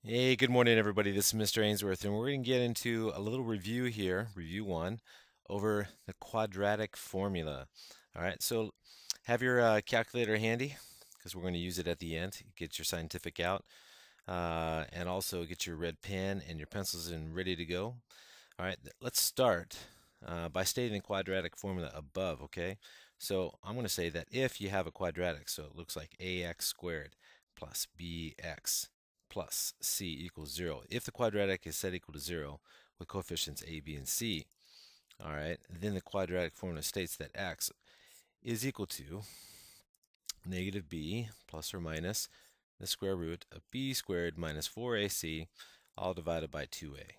Hey, good morning, everybody. This is Mr. Ainsworth, and we're going to get into a little review here, review one, over the quadratic formula. All right, so have your calculator handy because we're going to use it at the end. Get your scientific out, and also get your red pen and your pencils and ready to go. All right, let's start by stating the quadratic formula above, okay? So I'm going to say that if you have a quadratic, so it looks like ax squared plus bx plus c equals 0. If the quadratic is set equal to 0 with coefficients a, b, and c, all right, then the quadratic formula states that x is equal to negative b plus or minus the square root of b squared minus 4ac all divided by 2a.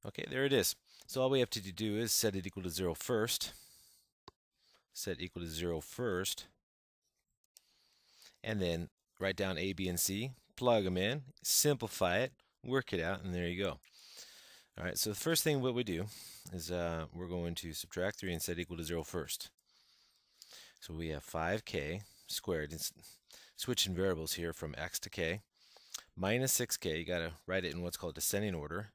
Okay, there it is. So all we have to do is set it equal to 0 first. Set equal to 0 first. And then write down a, b, and c. Plug them in. Simplify it. Work it out. And there you go. All right, so the first thing what we do is we're going to subtract 3 and set equal to 0 first. So we have 5k squared. It's switching variables here from x to k. Minus 6k, you got to write it in what's called descending order,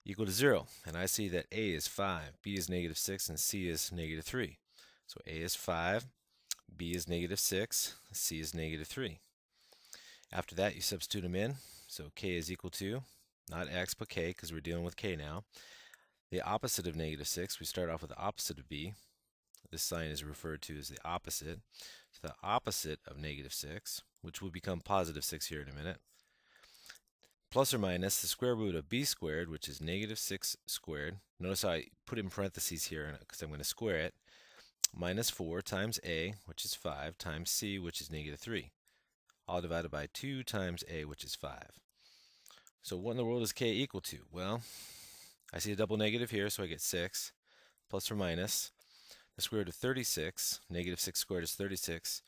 equal to 0. And I see that a is 5, b is negative 6, and c is negative 3. So a is 5, b is negative 6, c is negative 3. After that, you substitute them in. So k is equal to, not x, but k, because we're dealing with k now. The opposite of negative 6, we start off with the opposite of b. This sign is referred to as the opposite. So the opposite of negative 6, which will become positive 6 here in a minute, plus or minus the square root of b squared, which is negative 6 squared. Notice how I put in parentheses here because I'm going to square it, minus 4 times a, which is 5, times c, which is negative 3, all divided by 2 times a, which is 5. So what in the world is k equal to? Well, I see a double negative here, so I get 6, plus or minus the square root of 36. Negative 6 squared is 36.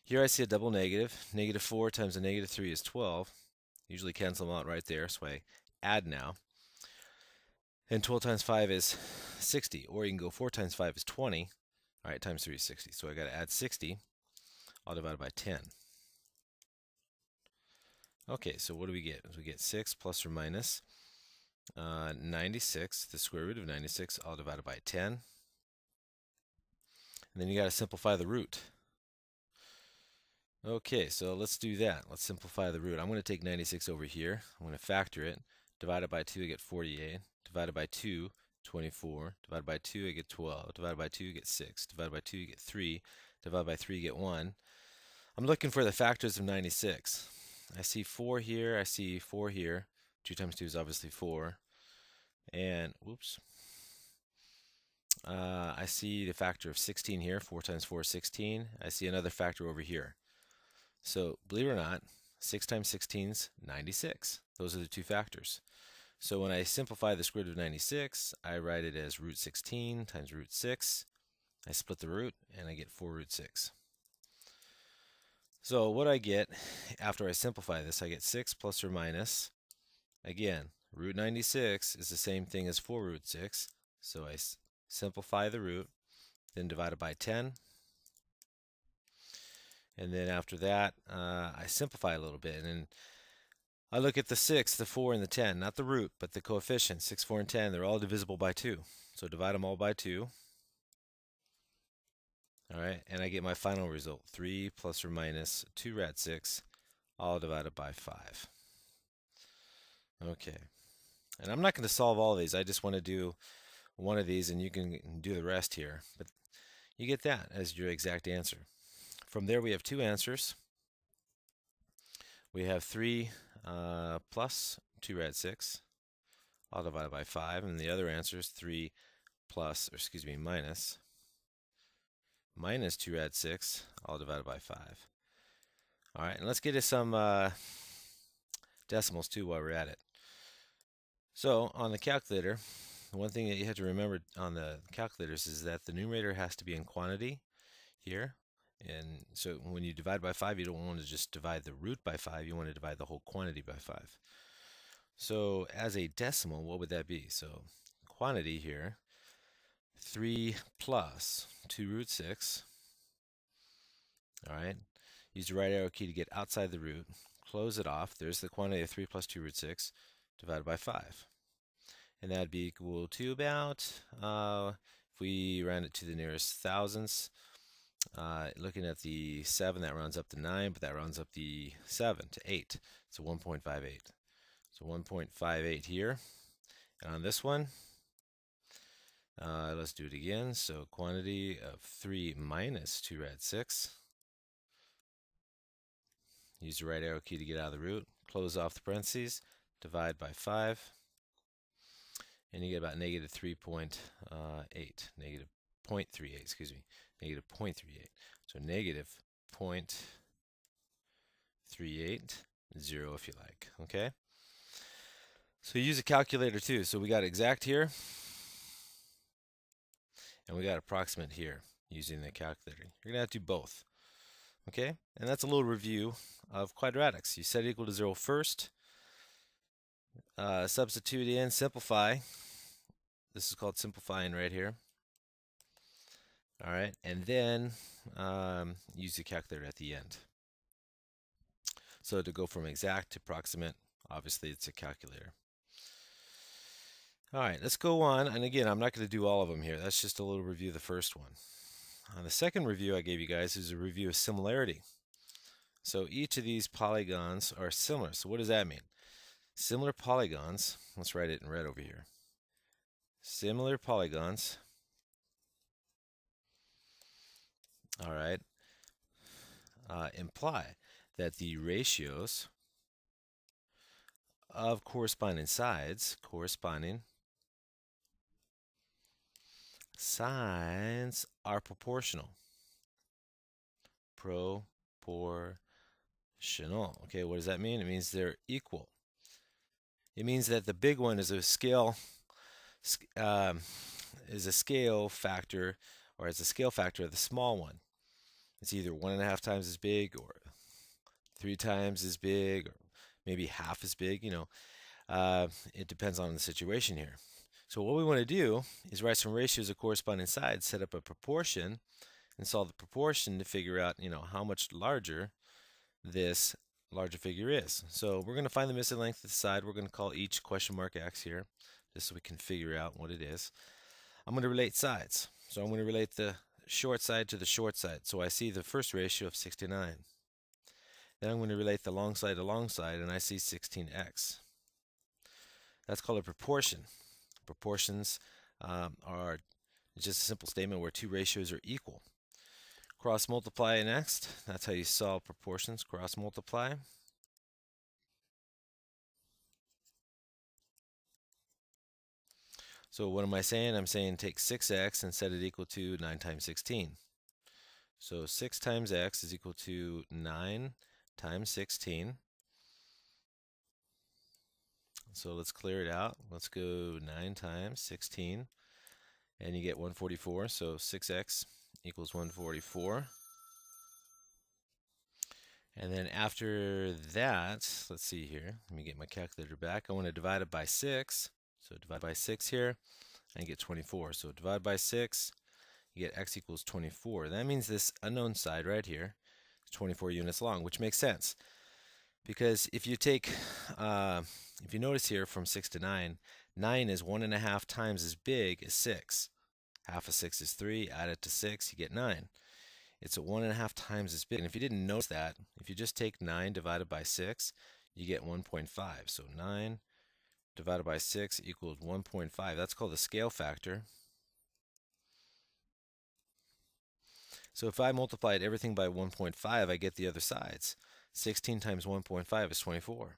Here I see a double negative. Negative 4 times a negative 3 is 12. Usually cancel them out right there, so I add now. And 12 times 5 is 60, or you can go 4 times 5 is 20. All right, times 3 is 60, so I got to add 60, all divided by 10. Okay, so what do we get? We get 6 plus or minus 96, the square root of 96, all divided by 10. And then you got to simplify the root. Okay, so let's do that. Let's simplify the root. I'm going to take 96 over here. I'm going to factor it. Divided by 2, I get 48. Divided by 2, 24. Divided by 2, I get 12. Divided by 2, I get 6. Divided by 2, you get 3. Divided by 3, you get 1. I'm looking for the factors of 96. I see 4 here. I see 4 here. 2 times 2 is obviously 4. And, whoops. I see the factor of 16 here. 4 times 4 is 16. I see another factor over here. So, believe it or not, 6 times 16 is 96. Those are the two factors. So when I simplify the square root of 96, I write it as root 16 times root 6. I split the root, and I get 4 root 6. So what I get after I simplify this, I get 6 plus or minus, again, root 96 is the same thing as 4 root 6. So I simplify the root, then divide it by 10. And then after that, I simplify a little bit. And then I look at the 6, the 4, and the 10. Not the root, but the coefficients. 6, 4, and 10. They're all divisible by 2. So divide them all by 2. All right, and I get my final result. 3 plus or minus 2 rad 6, all divided by 5. Okay. And I'm not going to solve all of these. I just want to do one of these, and you can do the rest here. But you get that as your exact answer. From there, we have two answers. We have 3 plus 2 rad 6, all divided by 5. And the other answer is 3 plus, or excuse me, minus 2 rad 6, all divided by 5. All right, and let's get to some decimals too while we're at it. So on the calculator, one thing that you have to remember on the calculators is that the numerator has to be in quantity here. And so when you divide by 5, you don't want to just divide the root by 5, you want to divide the whole quantity by 5. So as a decimal, what would that be? So quantity here, 3 plus 2 root 6. All right, use the right arrow key to get outside the root, close it off. There's the quantity of 3 plus 2 root 6 divided by 5. And that'd be equal to about, if we round it to the nearest thousandths, looking at the 7, that rounds up to 9, but that rounds up the 7 to 8. So 1.58. So 1.58 here. And on this one, let's do it again. So quantity of 3 minus 2 rad 6. Use the right arrow key to get out of the root. Close off the parentheses. Divide by 5. And you get about negative 3.8. Negative 0.38, excuse me. Negative 0.38. So negative 0.380 if you like. Okay? So use a calculator too. So we got exact here. And we got approximate here using the calculator. You're going to have to do both. Okay? And that's a little review of quadratics. You set equal to 0 first. Substitute in, simplify. This is called simplifying right here. All right, and then use the calculator at the end. So to go from exact to approximate, obviously it's a calculator. All right, let's go on. And again, I'm not going to do all of them here. That's just a little review of the first one. The second review I gave you guys is a review of similarity. So each of these polygons are similar. So what does that mean? Similar polygons, let's write it in red over here. Similar polygons, all right, imply that the ratios of corresponding sides, are proportional. Proportional. Okay, what does that mean? It means they're equal. It means that the big one is a scale factor, or as a scale factor of the small one. It's either 1.5 times as big, or 3 times as big, or maybe half as big. You know, it depends on the situation here. So what we want to do is write some ratios of corresponding sides, set up a proportion, and solve the proportion to figure out, you know, how much larger this larger figure is. So we're going to find the missing length of the side. We're going to call each question mark x here, just so we can figure out what it is. I'm going to relate sides. So I'm going to relate the short side to the short side. So I see the first ratio of 69. Then I'm going to relate the long side to long side, and I see 16x. That's called a proportion. Proportions are just a simple statement where two ratios are equal. Cross multiply next. That's how you solve proportions. Cross multiply. So what am I saying? I'm saying take 6x and set it equal to 9 times 16. So 6 times x is equal to 9 times 16. So let's clear it out. Let's go 9 times 16. And you get 144. So 6x equals 144. And then after that, let's see here. Let me get my calculator back. I want to divide it by 6. So divide by 6 here and get 24. So divide by 6, you get x equals 24. That means this unknown side right here is 24 units long, which makes sense. Because if you take, if you notice here from 6 to 9, 9 is 1.5 times as big as 6. Half of 6 is 3, add it to 6, you get 9. It's 1.5 times as big. And if you didn't notice that, if you just take 9 divided by 6, you get 1.5. So 9 divided by 6 equals 1.5. That's called the scale factor. So if I multiplied everything by 1.5, I get the other sides. 16 times 1.5 is 24.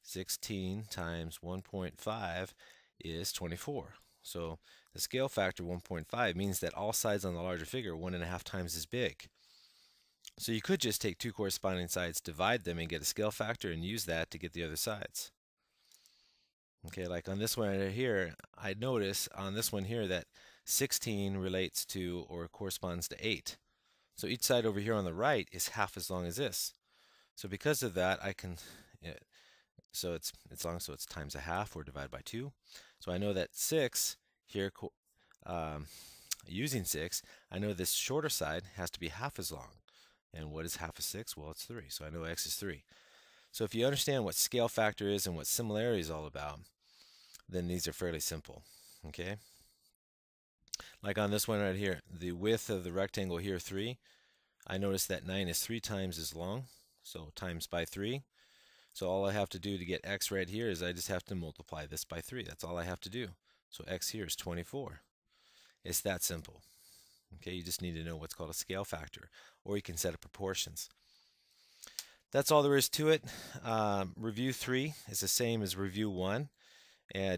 16 times 1.5 is 24. So the scale factor 1.5 means that all sides on the larger figure are 1.5 times as big. So you could just take two corresponding sides, divide them, and get a scale factor and use that to get the other sides. Okay, like on this one right here, I notice on this one here that 16 relates to or corresponds to 8. So each side over here on the right is half as long as this. So because of that, I can, so it's long, so it's times a half or divide by 2. So I know that 6 here, using 6, I know this shorter side has to be half as long. And what is half of 6? Well, it's 3. So I know x is 3. So if you understand what scale factor is and what similarity is all about, then these are fairly simple, okay? Like on this one right here, the width of the rectangle here, 3. I notice that 9 is 3 times as long, so times by 3. So all I have to do to get x right here is I just have to multiply this by 3. That's all I have to do. So x here is 24. It's that simple. Okay, you just need to know what's called a scale factor, or you can set up proportions. That's all there is to it. Review 3 is the same as review 1,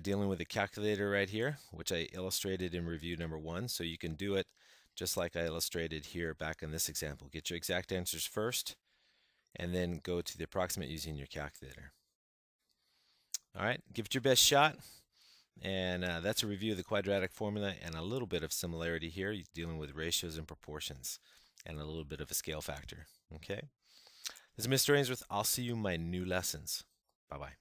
dealing with the calculator right here, which I illustrated in review number 1. So you can do it just like I illustrated here back in this example. Get your exact answers first, and then go to the approximate using your calculator. All right, give it your best shot. And that's a review of the quadratic formula and a little bit of similarity here, dealing with ratios and proportions, and a little bit of a scale factor. Okay? This is Mr. Ainsworth. I'll see you in my new lessons. Bye-bye.